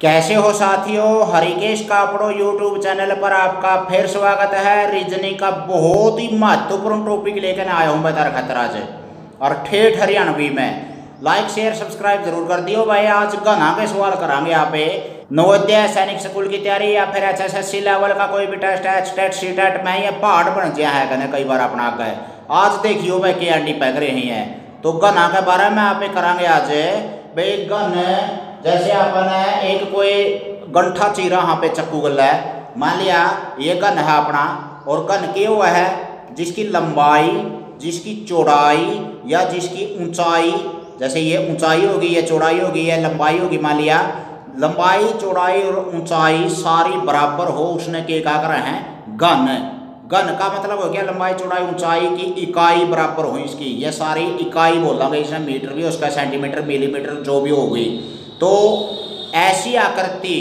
कैसे हो साथियों, हरिकेश कापड़ो यूट्यूब चैनल पर आपका फिर स्वागत है। रीजनिंग का बहुत ही महत्वपूर्ण टॉपिक लेकर आया हूं मैं तार खतरा से और ठेठ हरियाणवी में। लाइक शेयर सब्सक्राइब जरूर कर दियो भाई। आज घना के सवाल करांगे यहाँ पे। नवोदय सैनिक स्कूल की तैयारी या फिर HSSC लेवल का कोई भी टेस्ट है, स्टेट सीटेट में ये पहाड़ बन गया है कहने कई बार अपना आगे। आज देखियो भाई के एंडी पैक रही है तो घना के बारे में आप करांगे आज भाई। गन जैसे अपन एक कोई गंठा चीरा यहाँ पे चक्कू गल है, मान लिया ये गन है अपना, और गन के वो है जिसकी लंबाई, जिसकी चौड़ाई या जिसकी ऊंचाई, जैसे ये ऊंचाई होगी, ये चौड़ाई होगी, ये लंबाई होगी। मान लिया लंबाई चौड़ाई और ऊंचाई सारी बराबर हो, उसने क्या कर रहे हैं गन। गन का मतलब हो गया लंबाई चौड़ाई ऊंचाई की इकाई बराबर हो इसकी, ये सारी इकाई बोलेंगे। इसमें मीटर भी उसका, सेंटीमीटर मिलीमीटर जो भी होगी। तो ऐसी आकृति,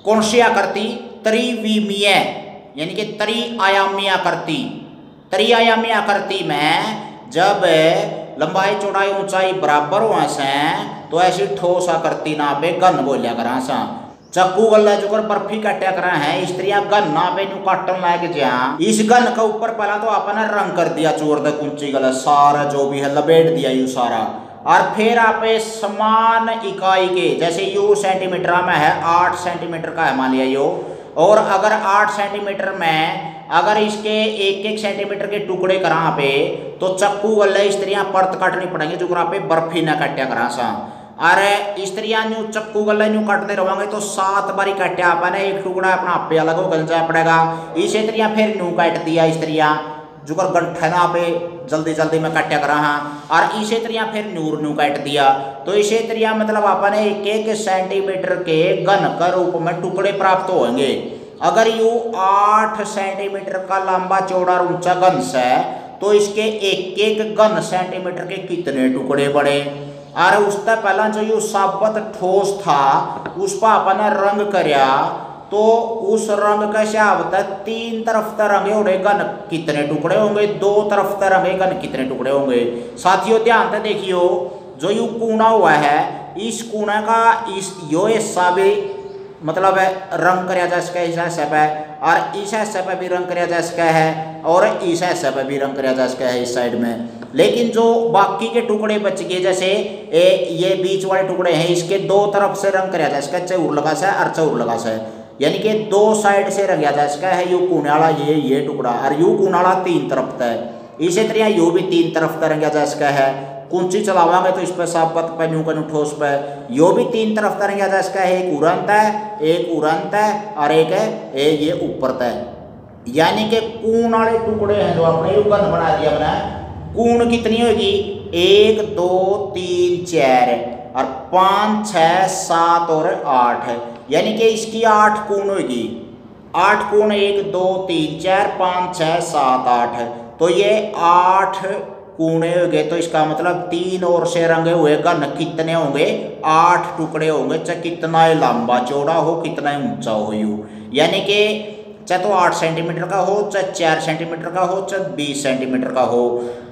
कौन सी आकृति? त्रिविमीय यानी कि त्रिआयामी आकृति। त्रिआयामी आकृति में जब लंबाई चौड़ाई ऊंचाई बराबर हुआ से तो ऐसी ठोस आकृति ना पे गन बोलिया करा सा। चक्कू गल्ला जो कर बर्फी काटा करा है, स्त्रियां गन ना पे नु काटन लायक जा। इस गन के ऊपर पहला तो आपने रंग कर दिया, चोर दे कुंची गला सारा जो भी है लपेट दिया यू सारा। और फिर आप समान इकाई के, जैसे यू सेंटीमीटर में है 8 सेंटीमीटर का है मान लिया यो, और अगर 8 सेंटीमीटर में अगर इसके एक एक सेंटीमीटर के टुकड़े करा पे तो चक्कू गल्ले स्त्रियां परत काटनी पड़ेंगे जो पे बर्फी ना काटा करा सा। अरे स्त्रियां न्यू चक्कू गल्ले न्यू काटते रहोगे तो 7 बारी काटा आपने, एक टुकड़ा अपना आपे अलग हो गल जाए पड़ेगा। इसे स्त्रियां फिर न्यू काट दिया स्त्रियां जुकर गंठना पे जल्दी जल्दी में काटा करा हाँ, और इसे तरिया फिर नूर नू काट दिया। तो इसे तरिया मतलब आपने एक एक सेंटीमीटर के गन का रूप में टुकड़े प्राप्त होंगे। अगर यू 8 सेंटीमीटर का लंबा चौड़ा और ऊंचा गन है तो इसके एक एक गन सेंटीमीटर के कितने टुकड़े बने। और उससे पहला जो यू साबत ठोस था उस पर अपने रंग करया तो उस रंग का हिसाब था 3 तरफ तक रंगे उड़े गन कितने टुकड़े होंगे, 2 तरफ तक रंगे गन कितने टुकड़े होंगे। साथियों ध्यान से देखियो, जो यू कूना हुआ है इस कूना का इस यो हिस्सा भी मतलब है रंग कराया जा सका इस हिस्से पे, और इस हिस्से पे भी रंग कराया जा सका है, और इस हिस्से पे भी रंग कराया जा सका है इस साइड में। लेकिन जो बाकी के टुकड़े बच गए, जैसे ये बीच वाले टुकड़े हैं, इसके 2 तरफ से रंग कराया जा सका, चौर लगा सा और चौर लगा सा, यानी कि 2 साइड से रंगा जा सका है। यू कूनाला ये टुकड़ा, और यू कूनाला 3 तरफ तक, इसी तरह यू भी 3 तरफ तक रंगा जा सका है। कुंची चलावांगे तो इस पर सापत पे न्यू कनु ठोस पे यो भी 3 तरफ तक रंगा जा सका है। एक उड़ंत है, एक उड़ंत है, और एक है ये ऊपर तक। यानी कि कून वाले टुकड़े हैं जो अपने यू गन बना दिया बना। कून कितनी होगी? 1 2 3 4 और 5 6 7 और 8 है, यानी कि इसकी 8 कून होगी। 8 कून 1 2 3 4 5 6 7 8 है, तो ये 8 कूने हो गए। तो इसका मतलब 3 ओर से रंगे हुए गन कितने होंगे? 8 टुकड़े होंगे, चाहे कितना लंबा चौड़ा हो कितना ऊंचा हो यू। यानी कि चाहे तो 8 सेंटीमीटर का हो, चाहे 4 सेंटीमीटर का हो, चाहे 20 सेंटीमीटर का हो,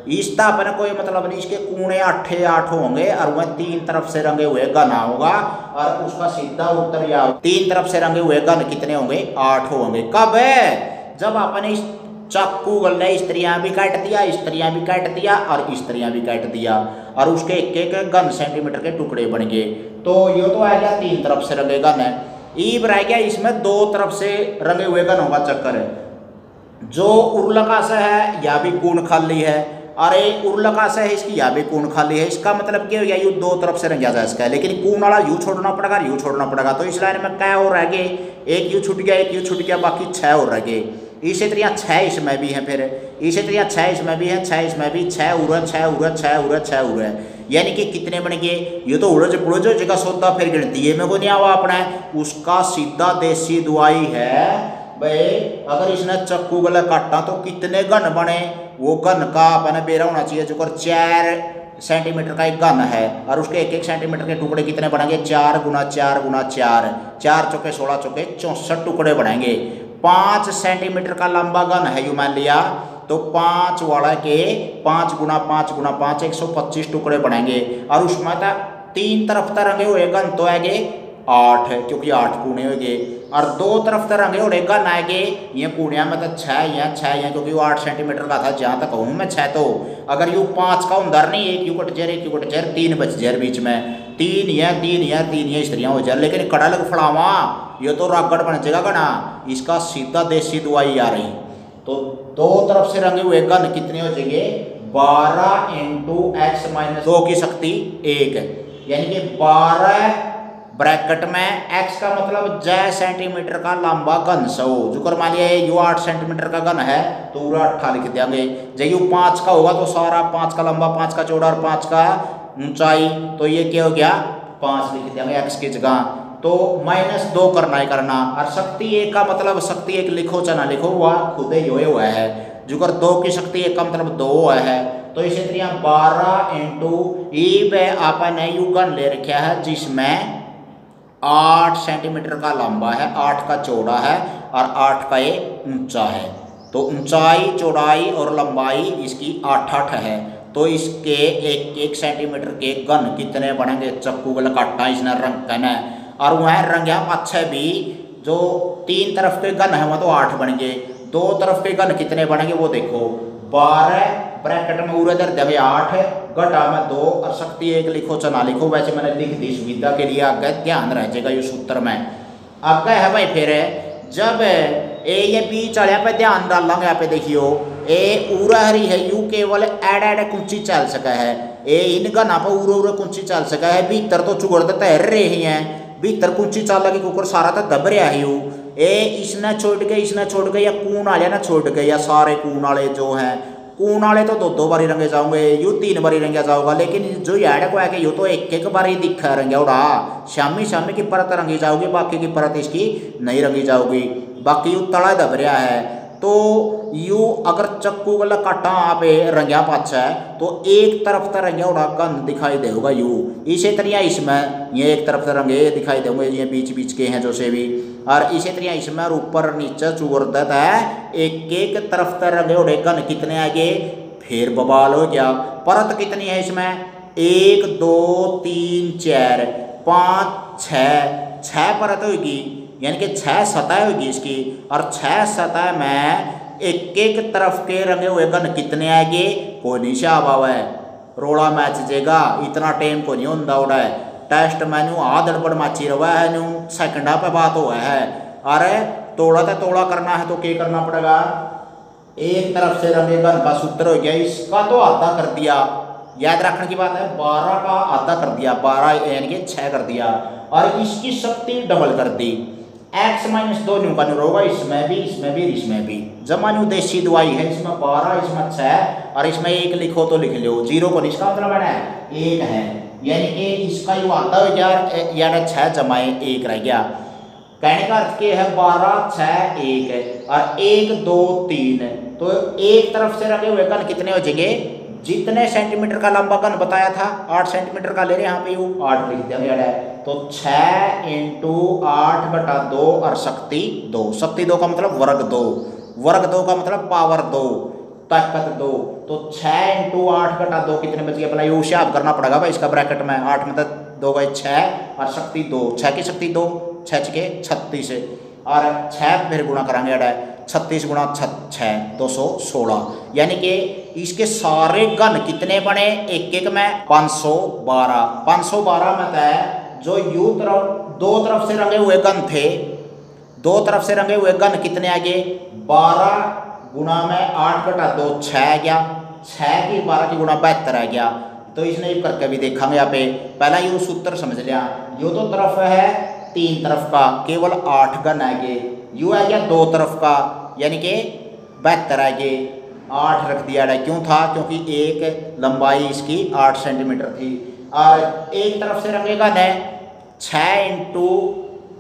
इसका अपने कोई मतलब नहीं। इसके कूने 8 होंगे और वह 3 तरफ से रंगे हुए गन होगा, और उसका सीधा उत्तर या 3 तरफ से रंगे हुए गन कितने होंगे? 8 होंगे। कब है? जब आपने इस चाकू गल्ले स्त्रियां भी काट दिया, स्त्रियां भी काट दिया और स्त्रियां भी काट दिया, और उसके एक एक गन सेंटीमीटर के टुकड़े बन गए। तो ये तो आ गया 3 तरफ से रंगे गन है। ईब रह गया इसमें 2 तरफ से रंगे हुए गनों का चक्कर है। जो उर्लका से है या भी कून खाली है, अरे उर्लका से है इसकी या भी कून खाली है। इसका मतलब क्या हो गया? यू 2 तरफ से रंगा जा सका है, लेकिन कून वाला यू छोड़ना पड़ेगा, यू छोड़ना पड़ेगा। तो इस लाइन में क्या और रह गए? एक यू छूट गया, एक यू छूट गया, बाकी 6 और रह गए। इसी तरह 6 इसमें भी है, फिर इसी तरह 6 इसमें भी है, 6 इसमें भी, 6 उड़ 6 उड़ 6 उड़ 6 उड़, यानी कि कितने बन गए? ये तो उड़ज पुड़ज जगह सौदा फिर गिनती है मेरे को नहीं आवा अपना। उसका सीधा देसी दुआई है भाई, अगर इसने चक्कू गला काटा तो कितने गन बने? वो गन का अपने बेरा होना चाहिए जो 4 सेंटीमीटर का एक गन है, और उसके एक एक सेंटीमीटर के टुकड़े कितने बनेंगे? 4 गुना 4 गुना 4, 4 चौके 16 चौके 64 टुकड़े बनेंगे। 5 सेंटीमीटर का लंबा गन है यू मान लिया, तो 5 वाला के 5 गुना 5 गुना 5 125 टुकड़े बनेंगे, और उसमें 3 तरफ तरंगे हुए गन तो आगे 8 क्योंकि 8 कूणे हो गए और दो तरफ तो रंगे उड़े गन आएंगे ये कूणिया में तो 6 या क्योंकि वो 8 सेंटीमीटर का था जहाँ तक कहूँ मैं 6 तो अगर यू 5 का अंदर नहीं एक यू कट जेर 3 बच जेर बीच में 3 या इस तरह हो जाए लेकिन कड़ा लग फड़ावा ये तो रगड़ बन जाएगा गना इसका सीधा देसी दवाई आ रही तो दो तरफ से रंगे हुए गन कितने हो जाएंगे 12 × x - 2 की शक्ति 1 यानी कि 12 ब्रैकेट में x का मतलब 6 सेंटीमीटर का लंबा गन सो जो कर मान लिया यू 8 सेंटीमीटर का गन है तो पूरा 8 लिख देंगे जब यू 5 का होगा तो सारा 5 का लंबा 5 का चौड़ा और 5 का ऊंचाई तो ये क्या हो गया 5 लिख देंगे x की जगह तो -2 करना ही करना और शक्ति 1 का मतलब शक्ति 1 लिखो चाहे ना लिखो हुआ खुद ही जो हुआ है जो कर 2 की शक्ति 1 का मतलब 2 हुआ है तो इसी तरह 12 × ई पे आपने यू गन ले रखा है जिसमें 8 सेंटीमीटर का लंबा है 8 का चौड़ा है और 8 का ये ऊंचा है तो ऊंचाई चौड़ाई और लंबाई इसकी 8 है तो इसके 1 सेंटीमीटर के गन कितने बनेंगे चक्कू गल काटना इसने रंग कहना और वह रंग अच्छा भी जो 3 तरफ के गन है वह तो 8 बन गए 2 तरफ के गन कितने बनेंगे वो देखो 12 ब्रैकेट में उरे दर देवे 8 घटा में 2 और शक्ति 1 लिखो चना लिखो वैसे मैंने लिख दी सुविधा के लिए आगे ध्यान रह जाएगा ये सूत्र में आगे है भाई फिर जब ये बीच वाले पे ध्यान डालेंगे यहाँ पे देखियो ए उरा हरी है यू केवल एड कुंची चल सका है ए इन गना पर उरे कुंची चल सका है भीतर तो चुगड़ तैर रहे हैं भीतर कुंची चाल लगी कुकर सारा तो दब रहा है यू ए इसने छोड़ गए या कून वाले ना छोड़ गए या सारे कून वाले जो हैं कून वाले तो 2 बारी रंगे जाओगे यू 3 बारी रंगे जाओगा लेकिन जो याड को है यू तो 1 बारी दिखा रंगे उड़ा शामी की परत रंगी जाओगी बाकी की परत इसकी नहीं रंगी जाओगी बाकी यू तला दब रहा है तो यू अगर चक्कू वाला काटा आप रंगिया पाछा है तो एक तरफ तो रंगिया उड़ा गंद दिखाई देगा यू इसी तरह इसमें ये एक तरफ तो रंगे दिखाई देंगे ये बीच के हैं जो से भी और इसी तरह इसमें ऊपर नीचे चुगरदत है एक तरफ तो रंगे उड़े गन कितने आगे फिर बवाल हो गया परत कितनी है इसमें 1 2 3 4 5 6 परत होगी यानी कि 6 सतह होगी इसकी और 6 सतह में एक तरफ के रंगे हुए गन कितने आएंगे कोई नहीं शाबाव है रोड़ा मैच जेगा इतना टाइम को नहीं होता उड़ा है टेस्ट मेन्यू दड़बड़ माची रहा है न्यू सेकंडा पे बात हुआ है अरे तोड़ा करना है तो क्या करना पड़ेगा एक तरफ से रंगे गन का सूत्र हो गया इसका तो आधा कर दिया याद रखने की बात है 12 का आधा कर दिया 12 यानी कि 6 कर दिया और इसकी शक्ति डबल कर दी x - 2 न्यू का न्यू होगा इसमें भी जमा न्यू देसी दवाई है इसमें 12 इसमें 6 और इसमें 1 लिखो तो लिख लो 0 को इसका मतलब है 1 है यानी कि इसका यू आता हो गया यार 6 जमाए 1 रह गया कहने का अर्थ क्या है 12 6 1 और 1 2 3 तो एक तरफ से रखे हुए गन कितने हो जाएंगे जितने सेंटीमीटर का लंबा गन बताया था 8 सेंटीमीटर का ले रहे यहाँ पे यू 8 लिख दिया तो 6 × 8 बटा 2 और शक्ति 2 का मतलब वर्ग 2 का मतलब पावर 2 ताकत 2 तो 6 × 8 बटा 2 कितने बच गया अपना ये हिसाब करना पड़ेगा भाई इसका ब्रैकेट में 8 मतलब 2 गए 6 और शक्ति 2 6 की शक्ति 2 6 के 36 और 6 फिर गुणा करांगे 36 × 6 216 यानी कि इसके सारे गन कितने बने एक में 512 में है जो यू तरफ 2 तरफ से रंगे हुए गन थे 2 तरफ से रंगे हुए गन कितने आगे 12 गुणा में 8 बटा 2 6 आ गया 6 की 12 की गुणा 72 आ गया तो इसने ये करके भी देखा यहाँ पे पहला यू सूत्र समझ लिया यू तो तरफ है 3 तरफ का केवल 8 गन आगे यू आ गया 2 तरफ का यानी कि 72 आगे 8 रख दिया क्यों था क्योंकि एक लंबाई इसकी 8 सेंटीमीटर थी और एक तरफ से रंगेगा ने 6 ×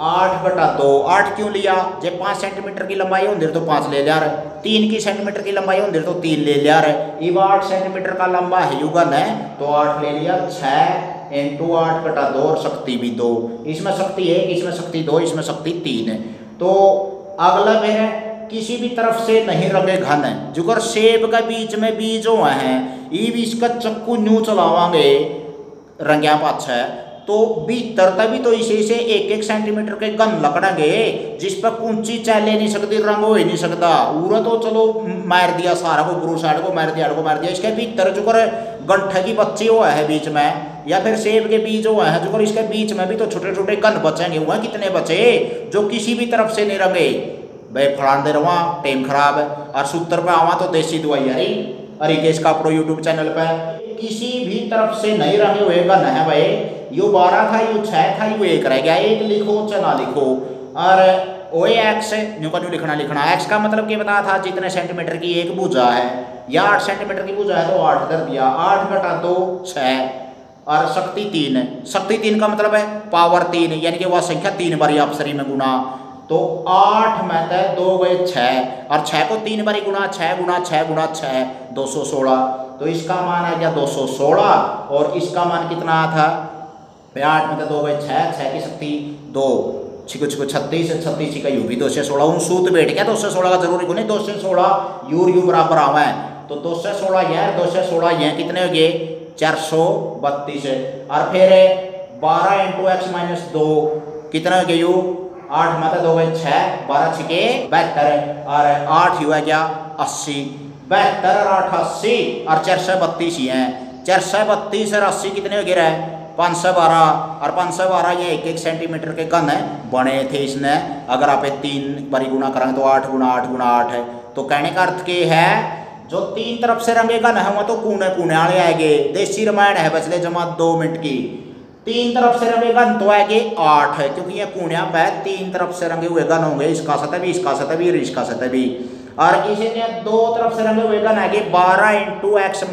8 बटा 2 8 क्यों लिया जब 5 सेंटीमीटर की लंबाई होंगे तो 5 ले लिया 3 की सेंटीमीटर की लंबाई होंगे तो 3 ले लिया अब 8 सेंटीमीटर का लंबा है युगन है तो 8 ले लिया 6 × 8 बटा 2 और शक्ति भी 2 इसमें शक्ति 1 इसमें शक्ति 2 इसमें शक्ति 3 तो अगला फिर किसी भी तरफ से नहीं रंगे घन है जुगर सेब का बीच में बीज हुए हैं ये भी इसका चक्कू न्यू चलावांगे रंग्या पाछा है तो भीतर तक भी तो इसे से 1-1 सेंटीमीटर के गन लकड़ेंगे जिस पर कुंची चले नहीं सकती, रंग हो ही नहीं सकता। उरा तो चलो मार दिया सारा को, गुरु साइड को मार दिया, को मार दिया। इसके भीतर जो कर गंठे की बच्चे हुआ है बीच में, या फिर सेब के बीज हुआ है जो कर, इसके बीच में भी तो छोटे छोटे गन बचेंगे। वह कितने बचे जो किसी भी तरफ से नहीं रंगे भाई, फड़ान दे रहा टाइम खराब है। और सूत्र पे आवा तो देसी दवाई यारी हरिकेश कापड़ो यूट्यूब चैनल पर किसी भी तरफ से नहीं रंगे हुए गन है भाई। यू 12 था, यू 6 था, यू 1 रह गया। 1 लिखो चाहे ना लिखो। और ओए एक्स न्यू का न्यू लिखना एक्स का मतलब क्या बता था, जितने सेंटीमीटर की एक भुजा है या 8 सेंटीमीटर की भुजा है तो 8 कर दिया, 8 घटा 2 6 और शक्ति 3। शक्ति 3 का मतलब है पावर 3, यानी कि वह संख्या 3 बारी अपसरी में गुना। तो 8 में से 2 गए 6 और 6 को 3 बारी गुना, 6 गुना 6 गुना 6 216। तो इसका मान आ गया 216 और इसका मान कितना था 8 में से 2 गए 6, 6 की शक्ति 2 छिको 36, 36 का यू भी 216। उन सूत बैठ गया 216 का जरूरी को नहीं, 216 यू बराबर आवा है। तो 216 यह 216 यह कितने हो गए 432। और फिर 12 × x - 2 कितना हो गया यू 8 में 2 गए 6, 12 छिके 72 और 8 यू है क्या 80। 72 और 8 80 और 432 ही हैं। 432 और 80 कितने हो गए रहे 512। और 512 ये 1-1 सेंटीमीटर के गन है बने थे इसने। अगर आप 3 बारी गुना करेंगे तो 8 गुना 8 गुना 8 है। तो कहने का अर्थ के है जो 3 तरफ से रंगे गन है वह तो कूने कूने वाले आएंगे। देसी रामायण है बचले जमा 2 मिनट की। 3 तरफ से रंगे गन तो आएंगे 8 है, क्योंकि ये कूणिया पे 3 तरफ से रंगे हुए गन होंगे, इसका सतह भी, इसका सतह भी और इसका सतह भी। और इसे 2 तरफ से रंगे हुए गन आएंगे 12 × x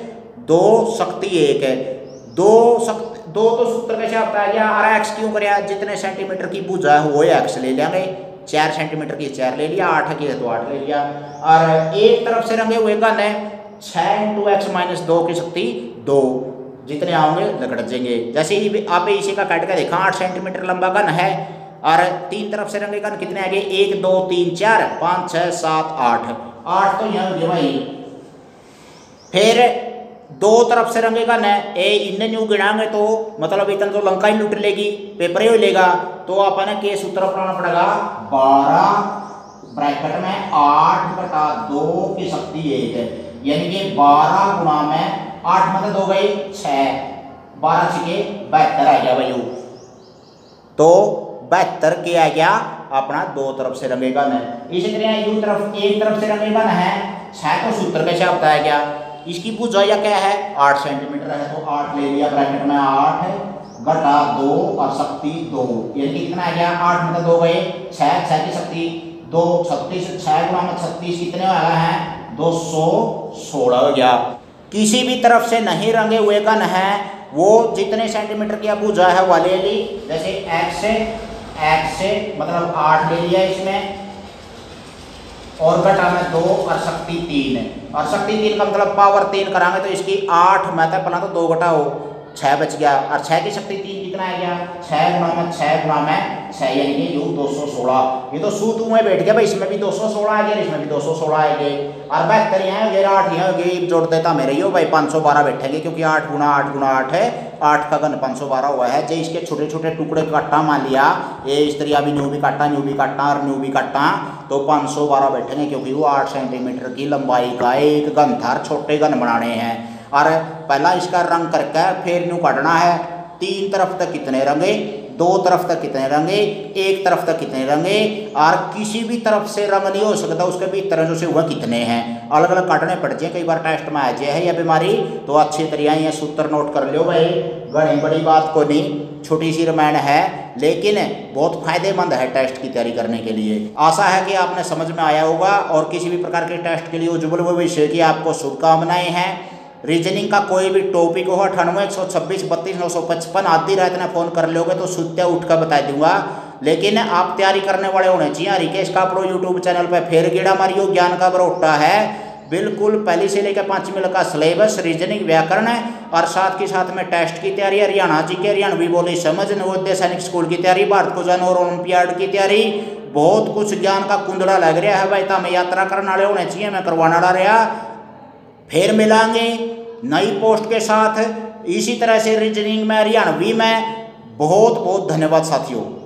- 2 शक्ति 1 है। 2 तो सूत्र कैसे आता है गया। और x क्यों कराया, जितने सेंटीमीटर की भुजा है वो x ले लेंगे। 4 सेंटीमीटर की 4 ले लिया, 8 की है तो 8 ले लिया। और एक तरफ से रंगे हुए गन है 6 × x - 2 की शक्ति 2, जितने आओगे लकड़ जाएंगे। जैसे ही आप इसी का काट के देखा 8 सेंटीमीटर लंबा गन है और 3 तरफ से रंगे गन कितने आ गए 1 2 3 4 5 6 7 8 8 तो यहाँ हो भाई। फिर 2 तरफ से रंगे गन है ए इन्हें न्यू गिनाएंगे तो मतलब इतना तो लंका ही लुट लेगी, पेपर ही लेगा। तो अपन के सूत्र अपनाना पड़ेगा 12 ब्रैकेट में 8 बटा 2 की शक्ति 1 है, यानी कि 12 गुणा में 8 में 2 गई 6, 12 छिके 72 आ गया भाई। तो 72 के आ गया अपना 2 तरफ से रंगे गन है। इसी तरह यू तरफ एक तरफ से रंगे गन है 6 को सूत्र कैसे आता है क्या, इसकी भुजा क्या है 8 सेंटीमीटर है तो 8 ले लिया ब्रैकेट में 8 घटा 2 और शक्ति 2, यानी कितना आ गया 8 में 2 गए 6, 6 की शक्ति 2 36, 6 गुणा में 36 कितने आया है 216 हो गया। किसी भी तरफ से नहीं रंगे हुए गन है वो जितने सेंटीमीटर की भुजा है वो ले ली। जैसे x से मतलब 8 ले लिया इसमें और घटा में 2 और शक्ति 3 और शक्ति 3 का मतलब पावर 3 कराएंगे तो इसकी 8 में पहला तो 2 घटाओ 6 बच गया और 6 की शक्ति 3 कितना आ गया 6 गुणा में 6 गुणा में 6, यानी कि यू 216। ये तो सूत में बैठ गया भाई, इसमें भी 216 आ गया, इसमें भी 216 आएंगे और 72 यहाँ हो गए 8 यहाँ हो गए। जोड़ देता मेरे यो भाई 512 बैठेंगे क्योंकि 8 गुणा 8 गुणा 8 है, 8 का घन 512 हुआ है। जो इसके छोटे छोटे टुकड़े काटा मान लिया ये इस तरह अभी न्यू भी काटा न्यू भी काटा और न्यू भी काटा तो 512 बैठेंगे क्योंकि वो 8 सेंटीमीटर की लंबाई का एक घन था, छोटे घन बनाने हैं। और पहला इसका रंग करके फिर न्यू काटना है 3 तरफ तक कितने रंगे, 2 तरफ तक कितने रंगे, 1 तरफ तक कितने रंगे और किसी भी तरफ से रंग नहीं हो सकता उसके भी तरह से हुआ कितने हैं, अलग अलग काटने पड़ जाए। कई बार टेस्ट में आ जाए है यह बीमारी तो अच्छी तरह ये सूत्र नोट कर लो भाई, बड़ी बड़ी बात को नहीं, छोटी सी रामायण है लेकिन बहुत फायदेमंद है टेस्ट की तैयारी करने के लिए। आशा है कि आपने समझ में आया होगा और किसी भी प्रकार के टेस्ट के लिए उज्ज्वल भविष्य की आपको शुभकामनाएं हैं। रीजनिंग का कोई भी टॉपिक हो 98 126 32 955 आदि रात में फ़ोन कर लोगे तो सुत्या उठ कर बता दूंगा। लेकिन आप तैयारी करने वाले होने चाहिए। हरिकेश कापड़ो यूट्यूब चैनल पर फिर गेड़ा मारियो, ज्ञान का बरोटा है बिल्कुल पहली से लेकर 5वीं का सिलेबस, रीजनिंग व्याकरण है और साथ के साथ में टेस्ट की तैयारी, हरियाणा जी के हरियाणवी बोली समझ, नवोदय सैनिक स्कूल की तैयारी, भारत को जानो और ओलंपियाड की तैयारी, बहुत कुछ ज्ञान का कुंदड़ा लग रहा है भाई। तो हमें यात्रा करने वाले होने चाहिए, मैं करवाने वाला रहा। फिर मिलांगे नई पोस्ट के साथ, इसी तरह से रीजनिंग में, हरियाणवी में। बहुत बहुत धन्यवाद साथियों।